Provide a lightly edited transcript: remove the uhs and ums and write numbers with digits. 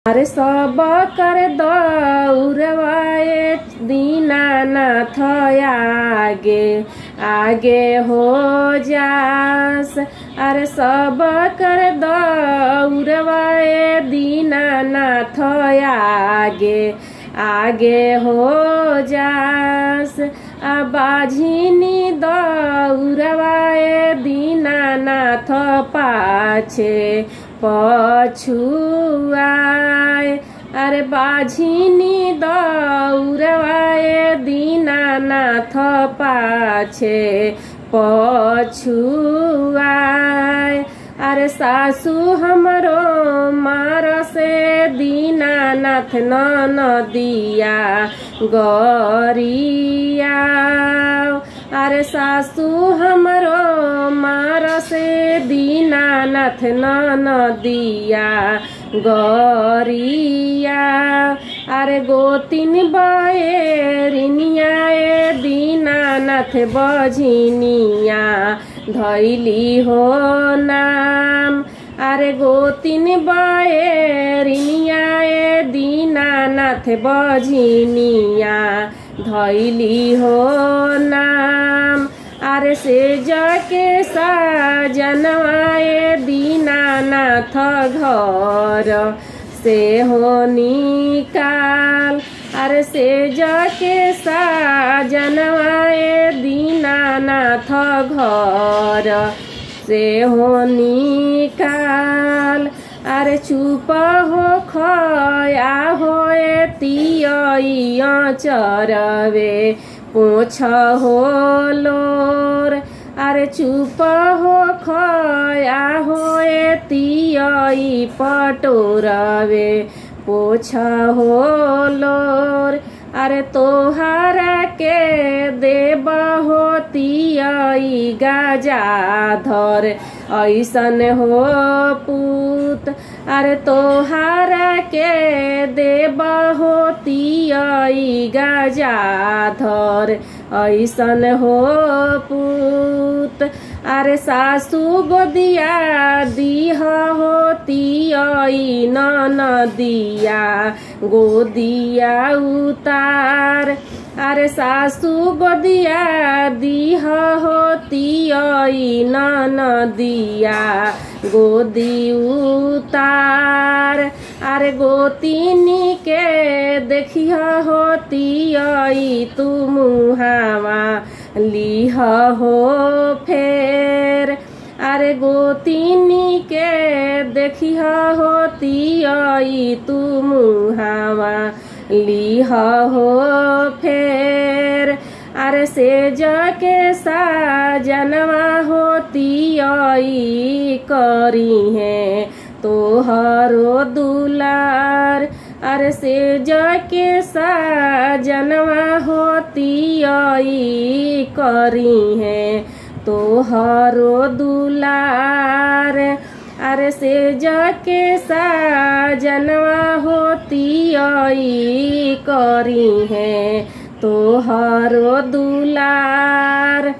अरे सब कर दौड़वाए दीनानाथ आगे आगे हो जास। अरे सब कर दौड़वाए दीनानाथ आगे आगे हो जास। बाझिनी दौड़वाए दीनानाथ पाछे पछुआए। अरे बाझिनी दौड़वाए दीनानाथ पाछे पछुआए। अरे सासू हमरो मार से दीनानाथ नदिया गरिया। अरे सासू हमरो मार से दीनानाथ नदिया गरिया। अरे गोतिन बएरिनिया दीनानाथ बझिनिया धैली हो नाम। अरे गोतिन बएरिनिया दीनानाथ बझिनिया धैली हो नाम। अरे से जाके साजनवाए दीनानाथ घर से हो निकाल। अरे से जाके साजनवाए दीनानाथ घर से हो निकाल। अरे चुप हो खया होए तिया चरवे पूछ हो लोर। अरे चुप हो खया होए तियई पटोरवे पूछ हो लोर। अरे तोहरा के देव हो तियई गाजाधर ऐसन हो पूत। अरे तोहरा के देव हो तियई गाजाधर ऐसन हो पूत। अरे सासू गोदिया दीह हो तियई नदिया गोदिया उतार। अरे सासू गोदिया दीह हो तियई नदिया गोदी उतार। अरे गोतिनी के देखिह हो तियई तू मुहावा लिह हो फेर। अरे गोतिनी के देखिह हो तियई तू मुहावा लिह हो फेर। अरे से जाके साजनवा हो तियई करी है तोहरो दुलार। अरे से जाके साजनवा हो तियई करी है तोहरो दुलार। अरे से जाके साजनवा हो तियई करी है तोहरो दुलार।